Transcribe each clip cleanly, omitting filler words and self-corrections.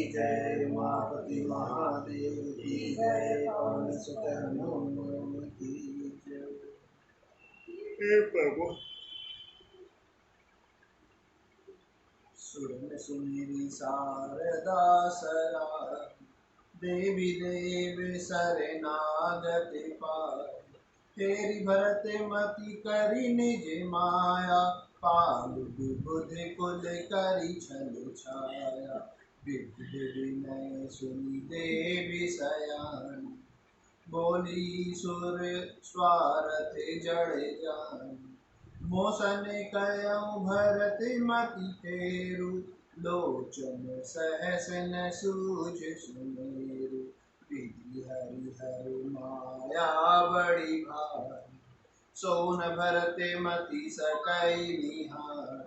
जय उमापति महादेव की जय, पवन सुत हनुमान की जय। हे प्रभु सुर में सुमेरी शारदा सरा, देवी देव शरणागति पाय, तेरी भरत मति करी निज माया, पालु बुधि कुल करी छल छाया, विधि विनय सुनि देवी सयान, बोली सुर स्वारथ जड़ जान, मोसन कयउ भरत मति फेरु, लोचन सहस न सूझ सुमेरु, विधि हरि हर माया बड़ी भारी, सोन भरत मति सकई निहार,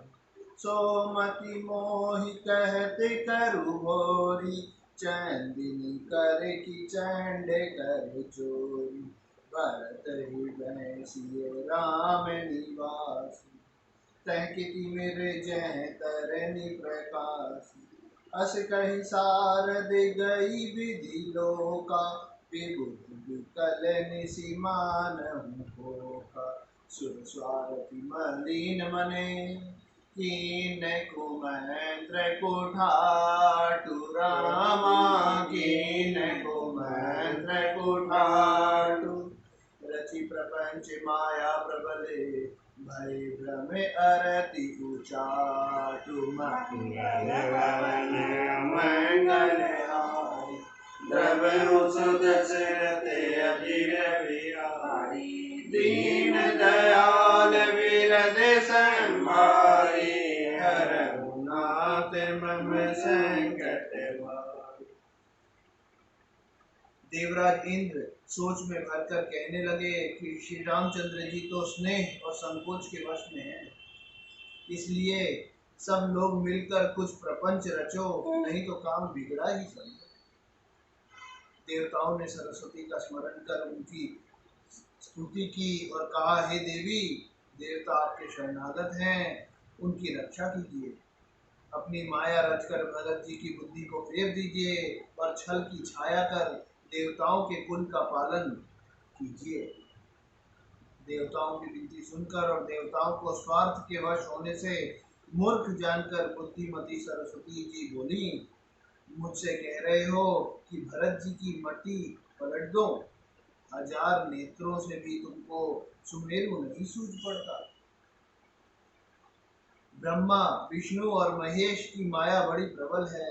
सोमति मोहि कहते करु भोरी, चंदिनी कर की चंड कर चोरी, भरत हृदय सिय राम निवास, तहकिति मेरे जय तरनि प्रकाश, अस कहि सारद गई विधि लोका, विबुध विकल निसिमानहु होका, सुर स्वारथि मलिन मने, कीन कुमंत्र कुठाटु रामा, कीन कुमंत्र कुठाटु, रचि प्रपंच माया प्रबले, भय भ्रम अरति उचाटु, मंगल हारी, द्रवहु सुत सिरते अजिर बिहारी, दीन दयाल विरद संभारी, हरहु नाथ मम संकट भारी। देवराज इंद्र सोच में भरकर कहने लगे कि श्री रामचंद्र जी तो स्नेह और संकोच के वश में हैं, इसलिए सब लोग मिलकर कुछ प्रपंच रचो, नहीं तो काम बिगड़ा ही समझो। देवताओं ने सरस्वती का स्मरण कर उनकी स्तुति की और कहा, हे देवी, देवता आपके शरणागत हैं, उनकी रक्षा कीजिए, अपनी माया रचकर भरत जी की बुद्धि को फेर दीजिए और छल की छाया कर देवताओं के कुल का पालन कीजिए। देवताओं की विनती सुनकर और देवताओं को स्वार्थ के वश होने से मूर्ख जानकर बुद्धिमती सरस्वती जी बोली, मुझसे कह रहे हो कि भरत जी की मति पलट दो, हजार नेत्रों से भी तुमको सुमेरु नहीं सूझ पड़ता। ब्रह्मा विष्णु और महेश की माया बड़ी प्रबल है,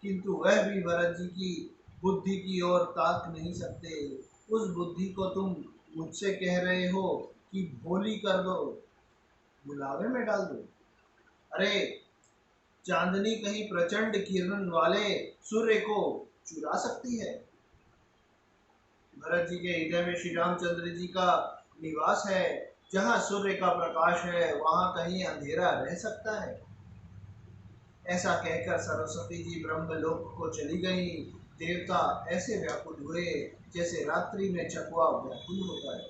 किंतु वह भी भरत जी की बुद्धि की ओर ताक नहीं सकते। उस बुद्धि को तुम मुझसे कह रहे हो कि भोली कर दो, बुलावे में डाल दो। अरे चांदनी कहीं प्रचंड किरण वाले सूर्य को चुरा सकती है? भरत जी के हृदय में श्री रामचंद्र जी का निवास है, जहाँ सूर्य का प्रकाश है वहाँ कहीं अंधेरा रह सकता है? ऐसा कहकर सरस्वती जी ब्रह्मलोक को चली गई। देवता ऐसे व्याकुल हुए जैसे रात्रि में चकवा व्याकुल होता है।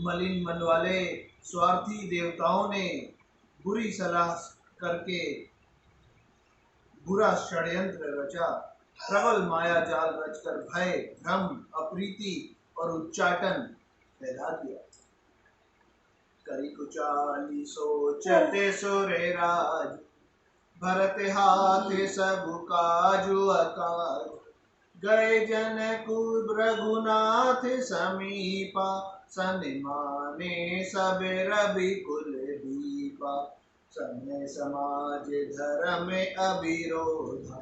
मलिन मन वाले स्वार्थी देवताओं ने बुरी सलाह करके बुरा षड्यंत्र रचा, प्रबल माया जाल रचकर भय, भ्रम, अप्रीति और उच्चाटन फैला दिया। करी कुचाली सोचते सुरे राज, भरत हाथ सब काजु अकाज, गए जनक रघुनाथ समीपा, सन्माने सब रवि कुल दीपा, समय समाज धर्म अविरोधा,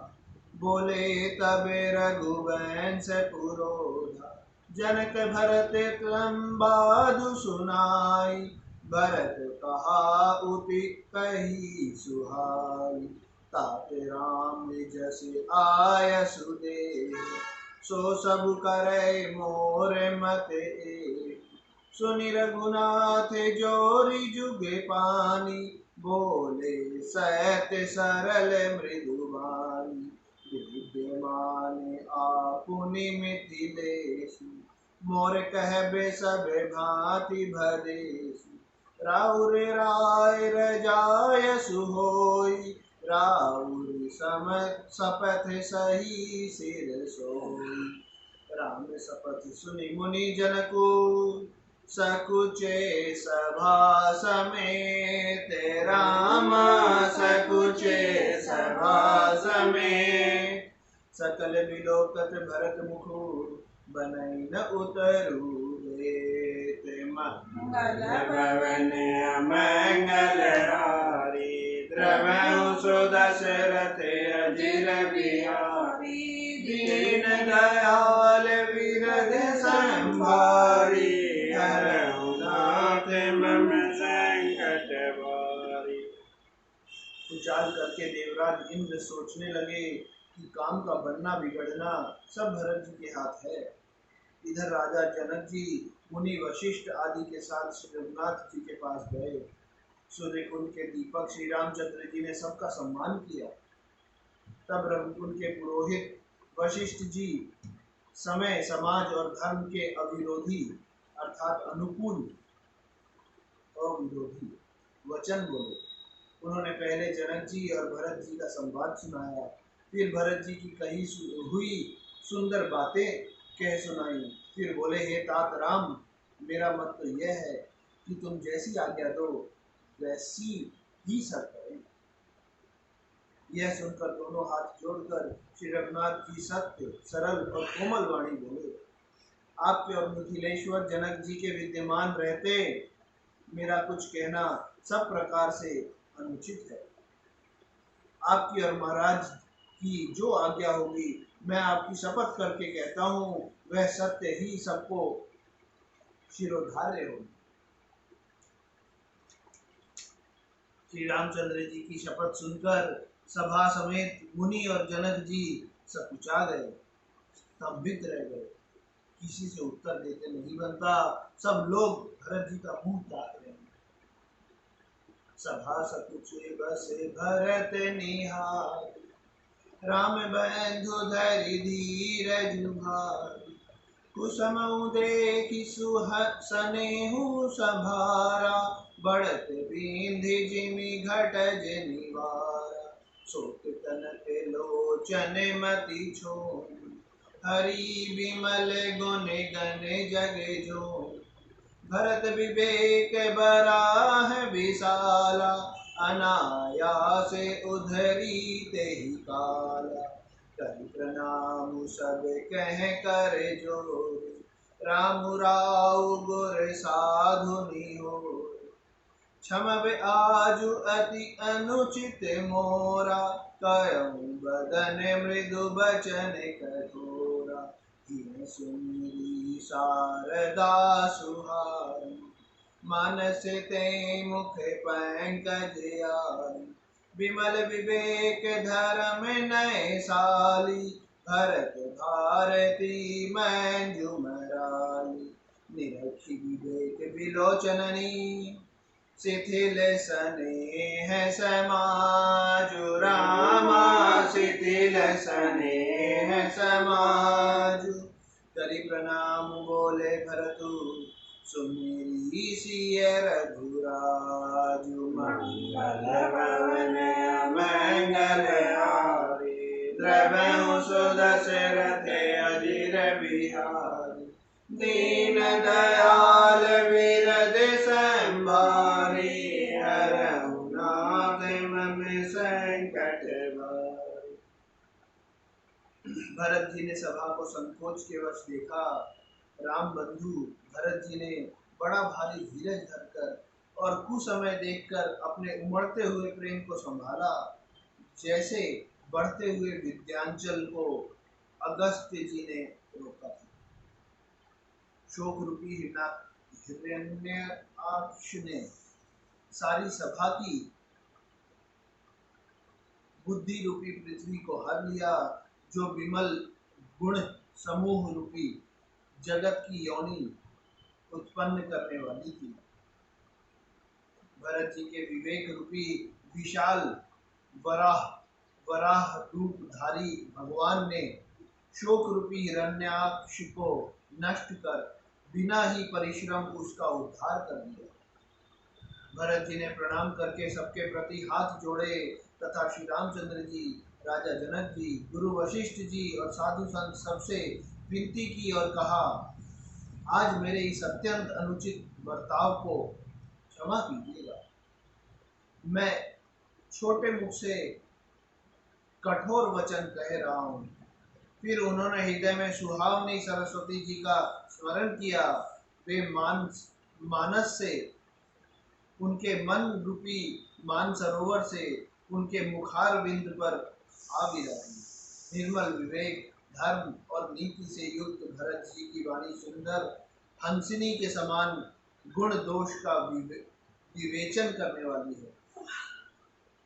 बोले तबे रघुवंश पुरोधा, जनक भरत क्रमबादु सुनाई, भरत कहा उति कही सुहाई, तात राम जस आय सुदेव, सो सब करे मोर मत एक, सुनि रघुनाथ जोरी जुगे पानी, बोले सत सरल मृदुवानी, विद्यमान आपुनि मिथिलेश, मोर कहबे सब भांति भदेश, राउर राय रजाय सुहोई, राउर सम सपथ सही सिर सोई। राम शपथ सुनि मुनि जन को सकुचे सभा समेत। राम सकुचे सभा समेत। सकल विलोकत भरत मुखु बनई न उतरु देत। मंगल भवन अमंगल हारी। द्रवहु सुदशरथ अजिर बिहारी। दीन दयाल विरद संभारी। हरहु नाथ मम संकट भारी। उचाल करके देवराज इंद्र सोचने लगे कि काम का बनना बिगड़ना सब भरत जी के हाथ है। इधर राजा जनक जी मुनि वशिष्ठ आदि के साथ श्री रघुनाथ जी के पास गए। सूर्य कुंड के दीपक श्री रामचंद्र जी ने सबका सम्मान किया। तब रघुकुल के पुरोहित वशिष्ठ जी समय समाज और धर्म के अविरोधी अर्थात अनुकूल अविरोधी वचन बोले। उन्होंने पहले जनक जी और भरत जी का संवाद सुनाया। फिर भरत जी की कही हुई सुंदर बातें कह सुनाई। फिर बोले, हे तात राम, मेरा मत तो यह है कि तुम जैसी आज्ञा दो वैसी ही सब करें। यह सुनकर दोनों हाथ जोड़कर श्री रघुनाथ जी सत्य सरल और कोमल वाणी बोले, आपके और मिथिलेश्वर जनक जी के विद्यमान रहते मेरा कुछ कहना सब प्रकार से अनुचित है। आपकी और महाराज की जो आज्ञा होगी मैं आपकी शपथ करके कहता हूँ वह सत्य ही सबको शिरोधार्य होगी। श्री रामचंद्र जी की शपथ सुनकर सभा समेत मुनि और जनक जी सकुचा गए, स्तंभित रह गए। किसी से उत्तर देते नहीं बनता। सब लोग भरत जी का मुंह ताक रहे हैं। सभा सकुचे बस भरत निहार। राम बंधु धरि धीरज भार। कुसमउ देखि सुनेहु सभारा। बढ़त बिंधि जिमि घटज निवारा। सोत तनक लोचन मति छोन। हरि बिमल गुण गण जग जोन। भरत विवेक बराह विशाला। अनायास उधरी तेहि काला। कर प्रणाम सब कह कर जोर। राम राव गुर साधु निहोर। क्षमब आजु अति अनुचित मोरा। कयउ बदन मृदु बचन कठोरा। हीन सुमिरि शारदा सुहाई। मानस ते मुख पंकज आई। विमल विवेक धर्म नय साली। भरत भारती मंजुमराली। निरखी विवेक विलोचननी। शिथिल स्नेह समाजु। रामा शिथिल स्नेह समाजु। करि प्रणाम बोले भरतु। सुमिरि सिय रघुराजु। मंगल भवन अमंगल हारी। द्रवहु सुदशरथ अजिर बिहारी। दीन दयाल विरद संभारी। हरहु नाथ मम संकट भारी। भरत जी ने सभा को संकोच के वश देखा। राम बंधु भरत जी ने बड़ा भारी धीरज धरकर और कुसमय देखकर अपने उमड़ते हुए प्रेम को संभाला, जैसे बढ़ते हुए विद्यांचल को अगस्त्य जी ने रोका था। शोक रूपी हिरण्याक्ष ने सारी सभा की बुद्धि रूपी पृथ्वी को हर लिया, जो विमल गुण समूह रूपी जगत की योनि उत्पन्न करने वाली थी। भरत जी के विवेक रूपी विशाल वराह रूपधारी भगवान ने शोक रूपी हिरण्याक्ष को नष्ट कर बिना ही परिश्रम उसका उद्धार कर दिया। भरत जी ने प्रणाम करके सबके प्रति हाथ जोड़े तथा श्री रामचंद्र जी, राजा जनक जी, गुरु वशिष्ठ जी और साधु संत सबसे विनती की और कहा, आज मेरे इस अत्यंत अनुचित बर्ताव को क्षमा कीजिएगा। मैं छोटे मुख से कठोर वचन कह रहा हूँ। फिर उन्होंने हृदय में सुहावनी सरस्वती जी का स्मरण किया। वे मानस से उनके मन रूपी मानसरोवर से उनके मुखार बिंद पर आ विराजी। निर्मल विवेक, धर्म और नीति से युक्त भरत जी की वाणी सुंदर हंसिनी के समान गुण दोष का विवेचन करने वाली है।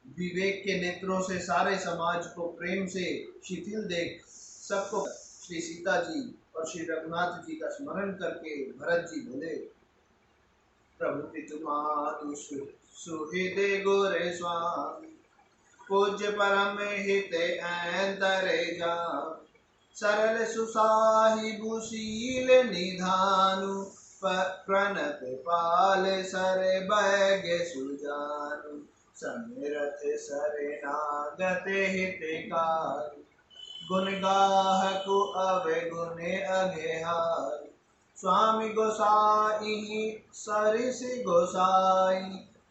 विवेक के नेत्रों से सारे समाज को प्रेम से शिथिल देख सबको श्री सीता जी और श्री रघुनाथ जी का स्मरण करके भरत जी बोले, प्रभु पितुमानु सुहृदे गोरे स्वामी, पूज्य परम हित अंतरे जान, सरल सुसाहिबु शील निधानु, प्रणत पाल सर बैग सुजानु, समिरथ शरणागत हितकारी, गुण गाहकु अवगुण अगेहारी, स्वामी गोसाई सरिस गोसाई,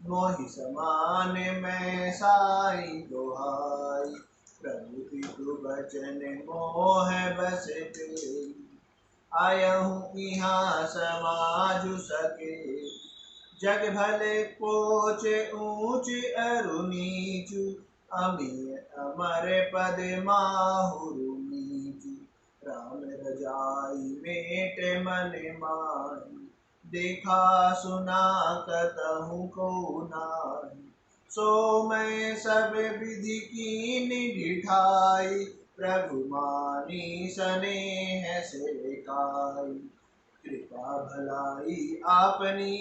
मोहि समान मैं साई दोहाई, प्रभु पितु बचन मोह बस तेरी, आयहूँ यहाँ समाजु सके, जग भले पोच ऊंच अरु नीचु, अमीय अमर पद माहुरु नीचु, राम रजाई मेट मन माही, देखा सुना कतहु को नाही, सो मैं सब विधि कीन ढिठाई, प्रभु मानी स्नेह से काई, कृपा भलाई आपनी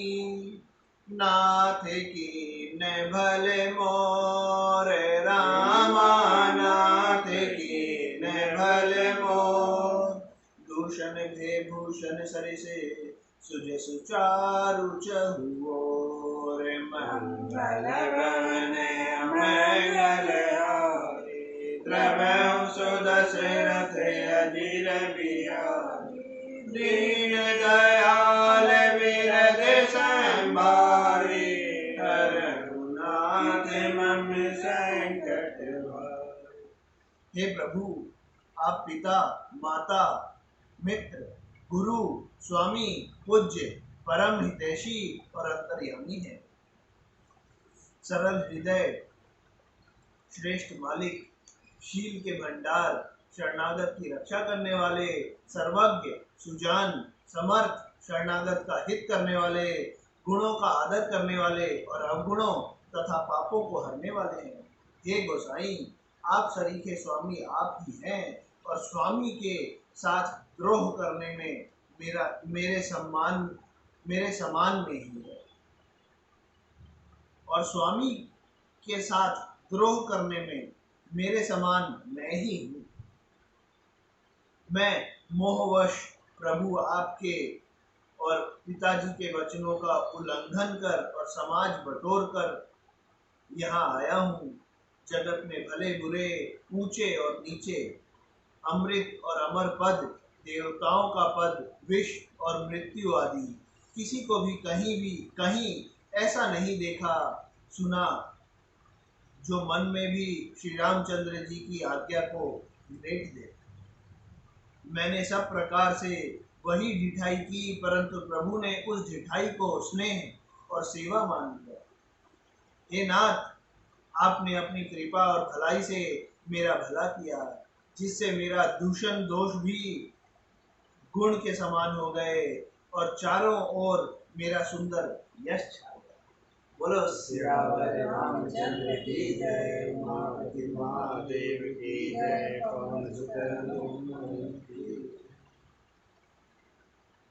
नाथ की न भले मोर, रामा नाथ की न भले मोर, दूषण भे भूषण सरिसे सुज सुचारु चहुओर, मंगल गगन मंगल हारी, द्रव्यं सुदशरथ अजिर बिहारी, दीन दयाल विरद संभारी, रघुनाथ मम संकट भारी। हे प्रभु, आप पिता, माता, मित्र, गुरु, स्वामी, पूज्य, परम हितैषी और अंतर्यामी हैं। सरल हृदय, श्रेष्ठ मालिक, शील के भंडार, शरणागत की रक्षा करने वाले, सर्वज्ञ, सुजान, समर्थ, शरणागत का हित करने वाले, गुणों का आदर करने वाले और अवगुणों तथा पापों को हरने वाले हैं। हे गोसाई, आप सरीखे स्वामी आप ही हैं और स्वामी के साथ द्रोह करने में मेरे समान नहीं है, और स्वामी के साथ द्रोह करने में मेरे समान मैं ही हूँ। मैं मोहवश प्रभु आपके और पिताजी के वचनों का उल्लंघन कर और समाज बटोर कर यहाँ आया हूँ। जगत में भले बुरे, ऊंचे और नीचे, अमृत और अमर पद, देवताओं का पद, विष और मृत्यु आदि किसी को भी कहीं ऐसा नहीं देखा सुना जो मन में भी श्री रामचंद्र जी की आज्ञा को लेट दे। मैंने सब प्रकार से वही ढिठाई की, परंतु प्रभु ने उस ढिठाई को स्नेह और सेवा मान लिया। हे नाथ, आपने अपनी कृपा और भलाई से मेरा भला किया, जिससे मेरा दूषण दोष भी गुण के समान हो गए और चारों ओर मेरा सुंदर यश छा गया। बोलो सियावर रामचंद्र की जय, उमापति महादेव की जय, पवन सुत हनुमान